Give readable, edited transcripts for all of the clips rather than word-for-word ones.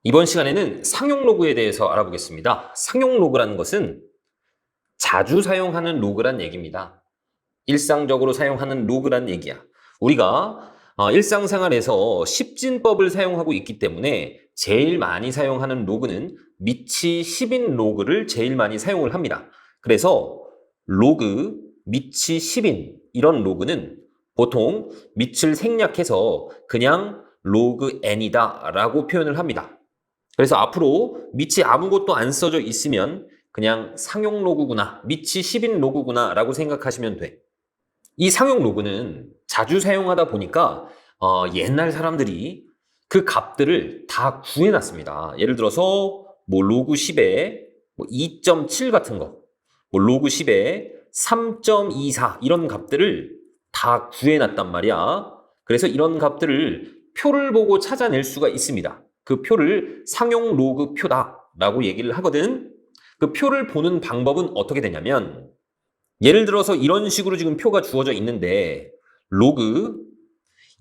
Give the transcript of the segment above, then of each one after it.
이번 시간에는 상용 로그에 대해서 알아보겠습니다. 상용 로그라는 것은 자주 사용하는 로그란 얘기입니다. 일상적으로 사용하는 로그란 얘기야. 우리가 일상생활에서 십진법을 사용하고 있기 때문에 제일 많이 사용하는 로그는 미치 10인 로그를 제일 많이 사용을 합니다. 그래서 로그, 미치 10인 이런 로그는 보통 밑을 생략해서 그냥 로그 n이다 라고 표현을 합니다. 그래서 앞으로 밑이 아무것도 안 써져 있으면 그냥 상용 로그구나, 밑이 10인 로그구나 라고 생각하시면 돼. 이 상용 로그는 자주 사용하다 보니까 옛날 사람들이 그 값들을 다 구해놨습니다. 예를 들어서 뭐 로그 10에 2.7 같은 거, 뭐 로그 10에 3.24 이런 값들을 다 구해놨단 말이야. 그래서 이런 값들을 표를 보고 찾아낼 수가 있습니다. 그 표를 상용 로그 표다라고 얘기를 하거든. 그 표를 보는 방법은 어떻게 되냐면 예를 들어서 이런 식으로 지금 표가 주어져 있는데 로그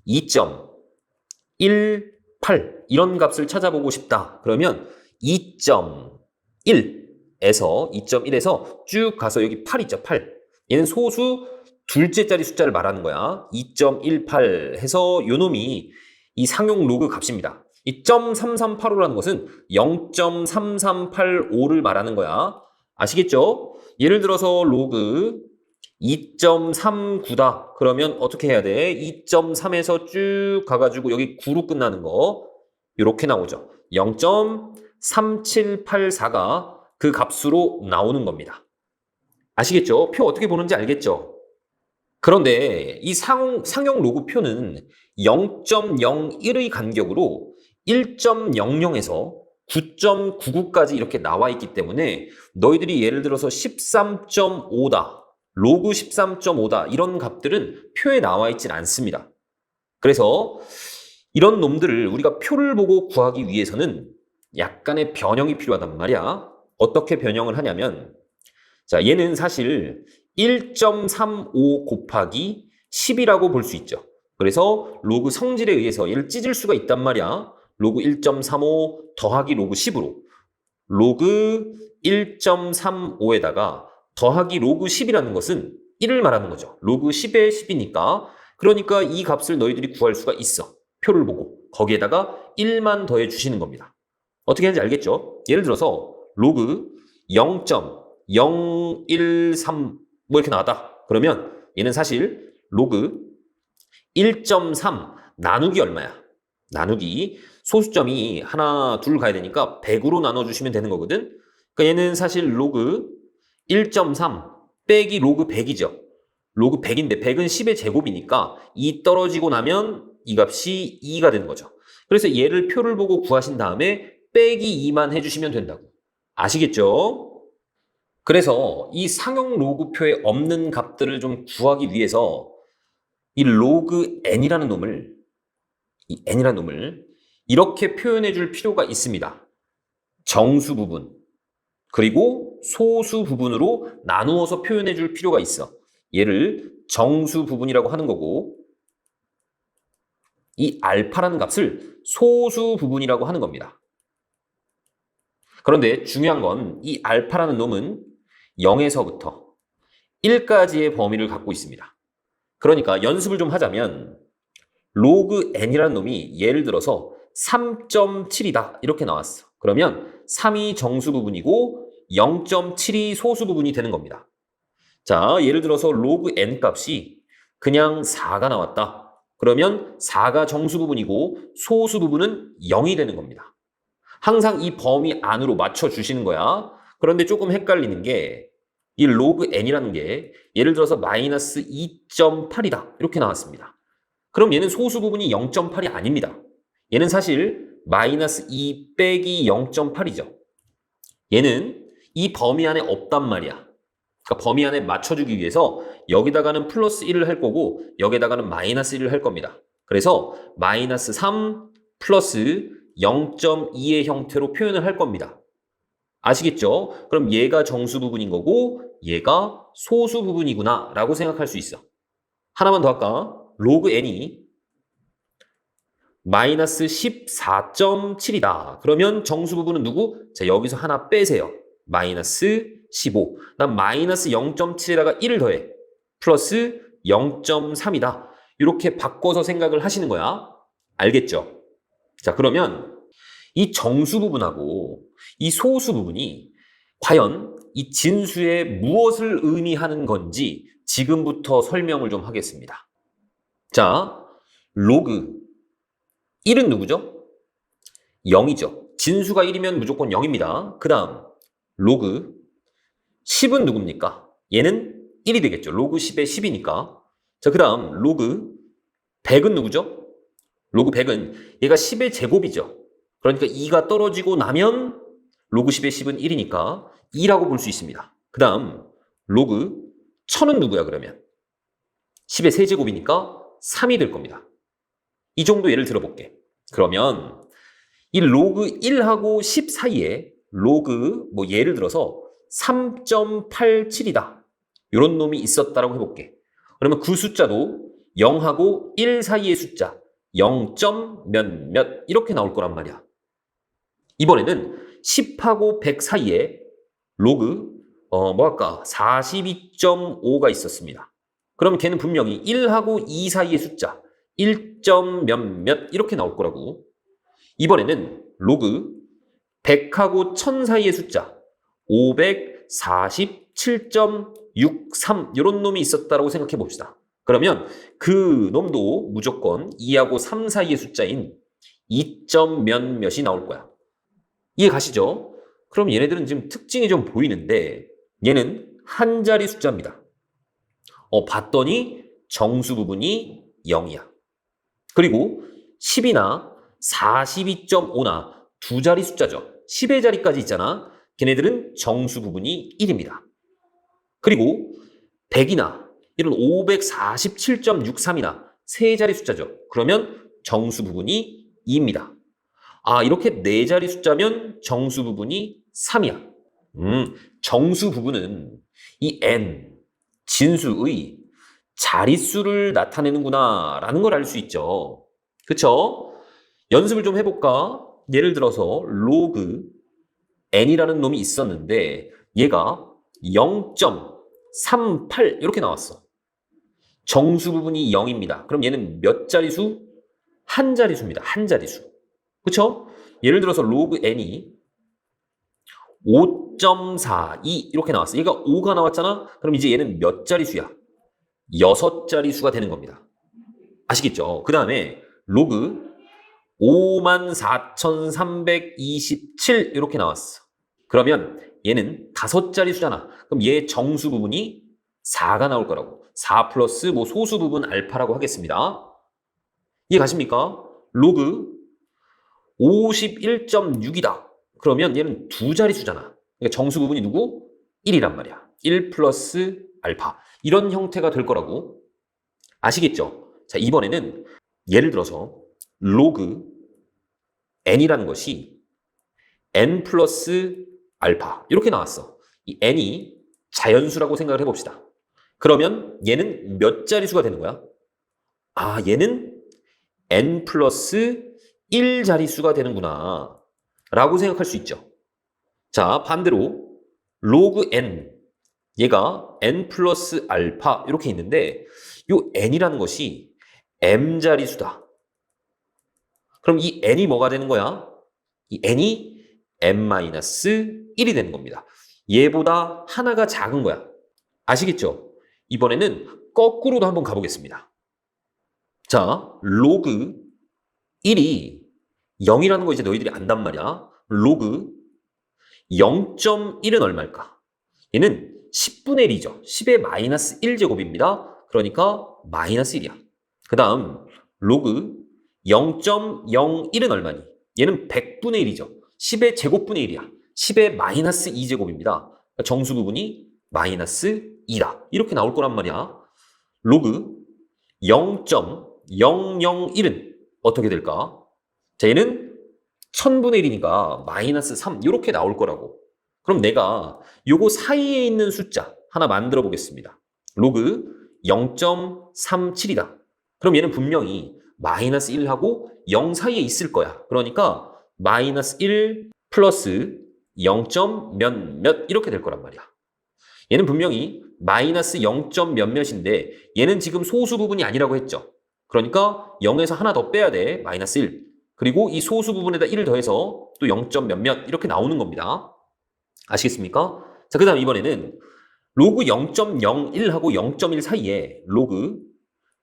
2.18 이런 값을 찾아보고 싶다. 그러면 2.1에서 쭉 가서 여기 8 있죠, 8. 얘는 소수 둘째 자리 숫자를 말하는 거야. 2.18 해서 요 놈이 이 상용 로그 값입니다. 이 .3385라는 것은 0.3385를 말하는 거야. 아시겠죠? 예를 들어서 로그 2.39다. 그러면 어떻게 해야 돼? 2.3에서 쭉 가가지고 여기 9로 끝나는 거 이렇게 나오죠. 0.3784가 그 값으로 나오는 겁니다. 아시겠죠? 표 어떻게 보는지 알겠죠? 그런데 이 상용 로그 표는 0.01의 간격으로 1.00에서 9.99까지 이렇게 나와 있기 때문에 너희들이 예를 들어서 13.5다, 로그 13.5다 이런 값들은 표에 나와 있진 않습니다. 그래서 이런 놈들을 우리가 표를 보고 구하기 위해서는 약간의 변형이 필요하단 말이야. 어떻게 변형을 하냐면 자, 얘는 사실 1.35 곱하기 10이라고 볼 수 있죠. 그래서 로그 성질에 의해서 얘를 찢을 수가 있단 말이야. 로그 1.35 더하기 로그 10으로 로그 1.35에다가 더하기 로그 10이라는 것은 1을 말하는 거죠. 로그 10에 10이니까 그러니까 이 값을 너희들이 구할 수가 있어. 표를 보고 거기에다가 1만 더해 주시는 겁니다. 어떻게 하는지 알겠죠? 예를 들어서 로그 0.013 뭐 이렇게 나왔다. 그러면 얘는 사실 로그 1.3 나누기 얼마야? 나누기 소수점이 하나, 둘 가야 되니까 100으로 나눠주시면 되는 거거든. 그러니까 얘는 사실 로그 1.3 빼기 로그 100이죠. 로그 100인데 100은 10의 제곱이니까 2 떨어지고 나면 이 값이 2가 되는 거죠. 그래서 얘를 표를 보고 구하신 다음에 빼기 2만 해주시면 된다고. 아시겠죠? 그래서 이 상용 로그표에 없는 값들을 좀 구하기 위해서 이 로그 n이라는 놈을 이렇게 표현해 줄 필요가 있습니다. 정수 부분 그리고 소수 부분으로 나누어서 표현해 줄 필요가 있어. 얘를 정수 부분이라고 하는 거고 이 알파라는 값을 소수 부분이라고 하는 겁니다. 그런데 중요한 건 이 알파라는 놈은 0에서부터 1까지의 범위를 갖고 있습니다. 그러니까 연습을 좀 하자면 로그 n이라는 놈이 예를 들어서 3.7이다 이렇게 나왔어. 그러면 3이 정수 부분이고 0.7이 소수 부분이 되는 겁니다. 자, 예를 들어서 로그 n 값이 그냥 4가 나왔다. 그러면 4가 정수 부분이고 소수 부분은 0이 되는 겁니다. 항상 이 범위 안으로 맞춰주시는 거야. 그런데 조금 헷갈리는 게 이 로그 n이라는 게 예를 들어서 마이너스 2.8이다 이렇게 나왔습니다. 그럼 얘는 소수 부분이 0.8이 아닙니다. 얘는 사실 마이너스 2 빼기 0.8이죠. 얘는 이 범위 안에 없단 말이야. 그러니까 범위 안에 맞춰주기 위해서 여기다가는 플러스 1을 할 거고 여기다가는 마이너스 1을 할 겁니다. 그래서 마이너스 3 플러스 0.2의 형태로 표현을 할 겁니다. 아시겠죠? 그럼 얘가 정수 부분인 거고 얘가 소수 부분이구나 라고 생각할 수 있어. 하나만 더 할까? 로그 n이 마이너스 14.7이다. 그러면 정수 부분은 누구? 자, 여기서 하나 빼세요. 마이너스 15. 난 마이너스 0.7에다가 1을 더해. 플러스 0.3이다. 이렇게 바꿔서 생각을 하시는 거야. 알겠죠? 자, 그러면 이 정수 부분하고 이 소수 부분이 과연 이 진수에 무엇을 의미하는 건지 지금부터 설명을 좀 하겠습니다. 자, 로그 1은 누구죠? 0이죠. 진수가 1이면 무조건 0입니다. 그 다음 로그 10은 누굽니까? 얘는 1이 되겠죠. 로그 10에 10이니까. 자, 그 다음 로그 100은 누구죠? 로그 100은 얘가 10의 제곱이죠. 그러니까 2가 떨어지고 나면 로그 10의 10은 1이니까 2라고 볼 수 있습니다. 그 다음 로그 1000은 누구야 그러면? 10의 세제곱이니까 3이 될 겁니다. 이 정도 예를 들어볼게. 그러면 이 로그 1하고 10 사이에 로그 뭐 예를 들어서 3.87이다. 이런 놈이 있었다라고 해볼게. 그러면 그 숫자도 0하고 1 사이의 숫자 0. 몇몇 이렇게 나올 거란 말이야. 이번에는 10하고 100 사이에 로그 뭐 할까 42.5가 있었습니다. 그럼 걔는 분명히 1하고 2 사이의 숫자 1. 몇몇 이렇게 나올 거라고. 이번에는 로그 100하고 1000 사이의 숫자 547.63 이런 놈이 있었다라고 생각해 봅시다. 그러면 그 놈도 무조건 2하고 3 사이의 숫자인 2. 몇몇이 나올 거야. 이해 가시죠? 그럼 얘네들은 지금 특징이 좀 보이는데 얘는 한 자리 숫자입니다. 봤더니 정수 부분이 0이야. 그리고 10이나 42.5나 두 자리 숫자죠. 10의 자리까지 있잖아. 걔네들은 정수 부분이 1입니다. 그리고 100이나 이런 547.63이나 세 자리 숫자죠. 그러면 정수 부분이 2입니다. 이렇게 네 자리 숫자면 정수 부분이 3이야. 정수 부분은 이 n, 진수의 자릿수를 나타내는구나 라는 걸 알 수 있죠. 그쵸? 연습을 좀 해볼까? 예를 들어서 로그 n이라는 놈이 있었는데 얘가 0.38 이렇게 나왔어. 정수 부분이 0입니다. 그럼 얘는 몇 자리수? 한 자리수입니다. 한 자리수. 그쵸? 예를 들어서 로그 n이 5.42 이렇게 나왔어. 얘가 5가 나왔잖아? 그럼 이제 얘는 몇 자리수야? 6자리수가 되는 겁니다. 아시겠죠? 그 다음에 로그 54,327 이렇게 나왔어. 그러면 얘는 5자리수잖아. 그럼 얘 정수 부분이 4가 나올 거라고. 4 플러스 뭐 소수 부분 알파라고 하겠습니다. 이해 가십니까? 로그 51.6이다. 그러면 얘는 두 자리수잖아. 그러니까 정수 부분이 누구? 1이란 말이야. 1 플러스 알파. 이런 형태가 될 거라고. 아시겠죠? 자, 이번에는 예를 들어서 로그 n이라는 것이 n 플러스 알파 이렇게 나왔어. 이 n이 자연수라고 생각을 해봅시다. 그러면 얘는 몇 자리수가 되는 거야? 얘는 n 플러스 1 자리수가 되는구나 라고 생각할 수 있죠. 자, 반대로 로그 n 얘가 n 플러스 알파 이렇게 있는데 이 n이라는 것이 m 자리수다. 그럼 이 n이 뭐가 되는 거야? 이 n이 n-1이 되는 겁니다. 얘보다 하나가 작은 거야. 아시겠죠? 이번에는 거꾸로도 한번 가보겠습니다. 자, 로그 1이 0이라는 거 이제 너희들이 안단 말이야. 로그 0.1은 얼마일까? 얘는 10분의 1이죠. 10의 마이너스 1제곱입니다. 그러니까 마이너스 1이야. 그 다음 로그 0.01은 얼마니? 얘는 100분의 1이죠. 10의 제곱분의 1이야. 10의 마이너스 2제곱입니다. 정수 부분이 마이너스 2다. 이렇게 나올 거란 말이야. 로그 0.001은 어떻게 될까? 자, 얘는 1000분의 1이니까 마이너스 3 이렇게 나올 거라고. 그럼 내가 요거 사이에 있는 숫자 하나 만들어 보겠습니다. 로그 0.37이다. 그럼 얘는 분명히 마이너스 1하고 0 사이에 있을 거야. 그러니까 마이너스 1 플러스 0. 몇몇 이렇게 될 거란 말이야. 얘는 분명히 마이너스 0. 몇몇인데 얘는 지금 소수 부분이 아니라고 했죠. 그러니까 0에서 하나 더 빼야 돼. 마이너스 1. 그리고 이 소수 부분에다 1을 더해서 또 0. 몇몇 이렇게 나오는 겁니다. 아시겠습니까? 자, 그 다음 이번에는 로그 0.01하고 0.1 사이에 로그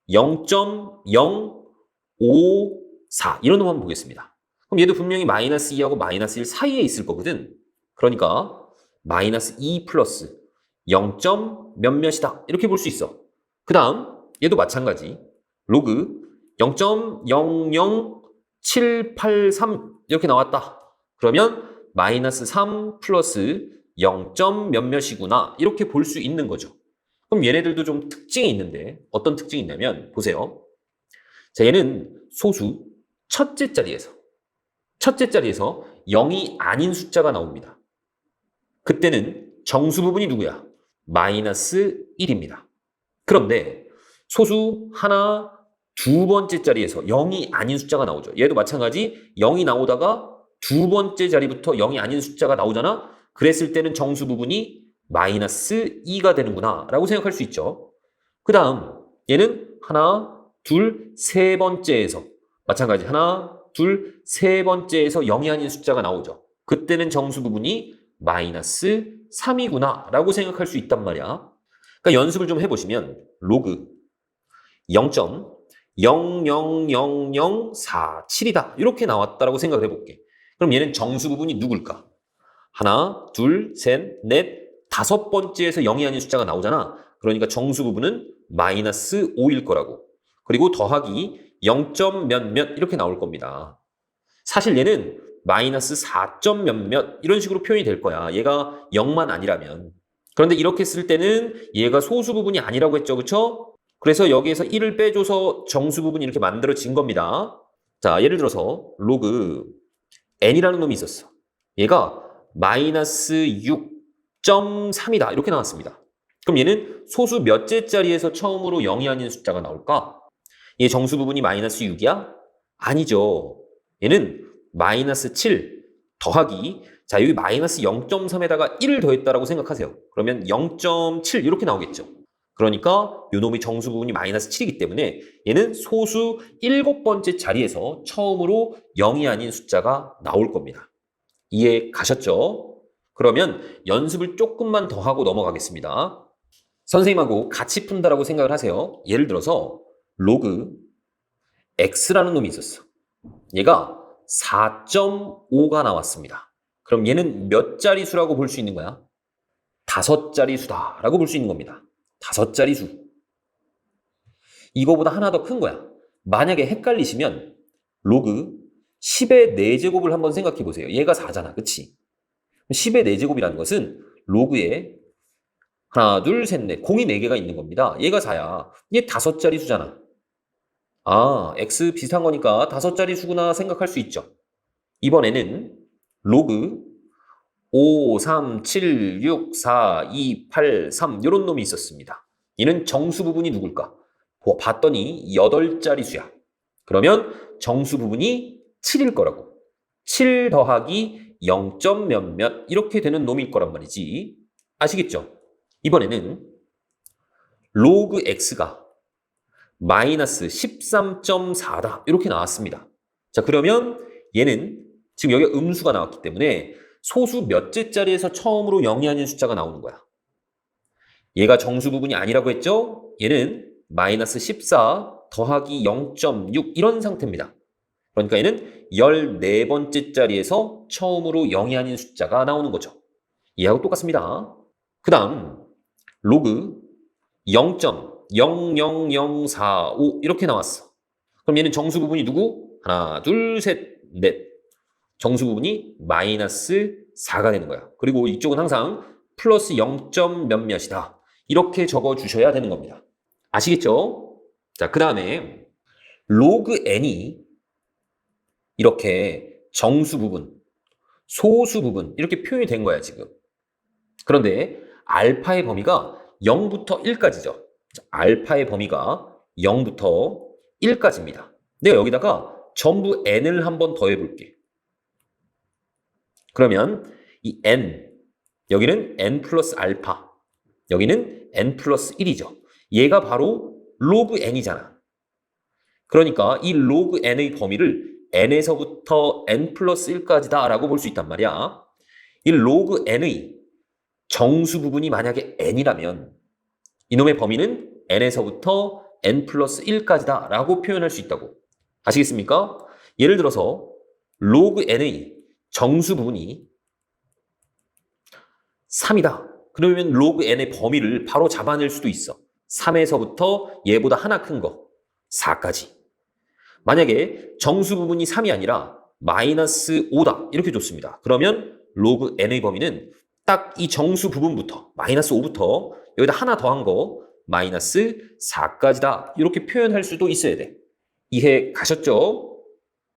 0.054 이런 놈 한번 보겠습니다. 그럼 얘도 분명히 마이너스 2하고 마이너스 1 사이에 있을 거거든. 그러니까 마이너스 2 플러스 0. 몇몇이다 이렇게 볼 수 있어. 그 다음 얘도 마찬가지 로그 0.00783 이렇게 나왔다. 그러면 마이너스 3 플러스 0. 몇몇이구나 이렇게 볼 수 있는 거죠. 그럼 얘네들도 좀 특징이 있는데 어떤 특징이 있냐면 보세요. 자, 얘는 소수 첫째 자리에서 0이 아닌 숫자가 나옵니다. 그때는 정수 부분이 누구야? 마이너스 1입니다. 그런데 소수 하나, 두 번째 자리에서 0이 아닌 숫자가 나오죠. 얘도 마찬가지 0이 나오다가 두 번째 자리부터 0이 아닌 숫자가 나오잖아. 그랬을 때는 정수 부분이 마이너스 2가 되는구나 라고 생각할 수 있죠. 그 다음 얘는 하나, 둘, 세 번째에서 마찬가지 하나, 둘, 세 번째에서 0이 아닌 숫자가 나오죠. 그때는 정수 부분이 마이너스 3이구나 라고 생각할 수 있단 말이야. 그러니까 연습을 좀 해보시면 로그 0.000047이다 이렇게 나왔다라고 생각을 해볼게. 그럼 얘는 정수 부분이 누굴까? 하나, 둘, 셋, 넷, 다섯 번째에서 0이 아닌 숫자가 나오잖아. 그러니까 정수 부분은 마이너스 5일 거라고. 그리고 더하기 0. 몇몇 이렇게 나올 겁니다. 사실 얘는 마이너스 4. 몇몇 이런 식으로 표현이 될 거야. 얘가 0만 아니라면. 그런데 이렇게 쓸 때는 얘가 소수 부분이 아니라고 했죠. 그렇죠? 그래서 여기에서 1을 빼줘서 정수 부분이 이렇게 만들어진 겁니다. 자, 예를 들어서 로그 n이라는 놈이 있었어. 얘가 마이너스 6.3이다 이렇게 나왔습니다. 그럼 얘는 소수 몇째 자리에서 처음으로 0이 아닌 숫자가 나올까? 얘 정수 부분이 마이너스 6이야? 아니죠. 얘는 마이너스 7 더하기 자 여기 마이너스 0.3에다가 1을 더했다라고 생각하세요. 그러면 0.7 이렇게 나오겠죠. 그러니까 요 놈이 정수 부분이 마이너스 7이기 때문에 얘는 소수 7번째 자리에서 처음으로 0이 아닌 숫자가 나올 겁니다. 이해 가셨죠? 그러면 연습을 조금만 더 하고 넘어가겠습니다. 선생님하고 같이 푼다라고 생각을 하세요. 예를 들어서 로그 x라는 놈이 있었어. 얘가 4.5가 나왔습니다. 그럼 얘는 몇 자리 수라고 볼 수 있는 거야? 5자리 수다라고 볼 수 있는 겁니다. 5자리 수. 이거보다 하나 더 큰 거야. 만약에 헷갈리시면 로그 10의 4제곱을 한번 생각해 보세요. 얘가 4잖아. 그치? 10의 4제곱이라는 것은 로그에 하나, 둘, 셋, 넷. 공이 4개가 있는 겁니다. 얘가 4야. 얘 5자리 수잖아. 아, x 비슷한 거니까 5자리 수구나 생각할 수 있죠. 이번에는 로그 5, 3, 7, 6, 4, 2, 8, 3 이런 놈이 있었습니다. 얘는 정수 부분이 누굴까? 봤더니 8자리 수야. 그러면 정수 부분이 7일 거라고. 7 더하기 0. 몇몇 이렇게 되는 놈일 거란 말이지. 아시겠죠? 이번에는 로그 x가 마이너스 13.4다 이렇게 나왔습니다. 자, 그러면 얘는 지금 여기 음수가 나왔기 때문에 소수 몇째 자리에서 처음으로 0이 아닌 숫자가 나오는 거야. 얘가 정수 부분이 아니라고 했죠? 얘는 마이너스 14 더하기 0.6 이런 상태입니다. 그러니까 얘는 14번째 자리에서 처음으로 0이 아닌 숫자가 나오는 거죠. 얘하고 똑같습니다. 그 다음 로그 0.00045 이렇게 나왔어. 그럼 얘는 정수 부분이 누구? 하나, 둘, 셋, 넷. 정수 부분이 마이너스 4가 되는 거야. 그리고 이쪽은 항상 플러스 0. 몇몇이다. 이렇게 적어주셔야 되는 겁니다. 아시겠죠? 자, 그 다음에 로그 n이 이렇게 정수 부분, 소수 부분 이렇게 표현이 된 거야 지금. 그런데 알파의 범위가 0부터 1까지죠. 알파의 범위가 0부터 1까지입니다. 내가 여기다가 전부 n을 한번 더해볼게. 그러면 이 n, 여기는 n 플러스 알파, 여기는 n 플러스 1이죠. 얘가 바로 로그 n이잖아. 그러니까 이 로그 n의 범위를 n에서부터 n 플러스 1까지다 라고 볼 수 있단 말이야. 이 로그 n의 정수 부분이 만약에 n이라면 이놈의 범위는 n에서부터 n 플러스 1까지다 라고 표현할 수 있다고. 아시겠습니까? 예를 들어서 로그 n의 정수 부분이 3이다. 그러면 로그 n의 범위를 바로 잡아낼 수도 있어. 3에서부터 얘보다 하나 큰 거, 4까지. 만약에 정수 부분이 3이 아니라 마이너스 5다. 이렇게 줬습니다. 그러면 로그 n의 범위는 딱 이 정수 부분부터, 마이너스 5부터 여기다 하나 더한 거, 마이너스 4까지다. 이렇게 표현할 수도 있어야 돼. 이해 가셨죠?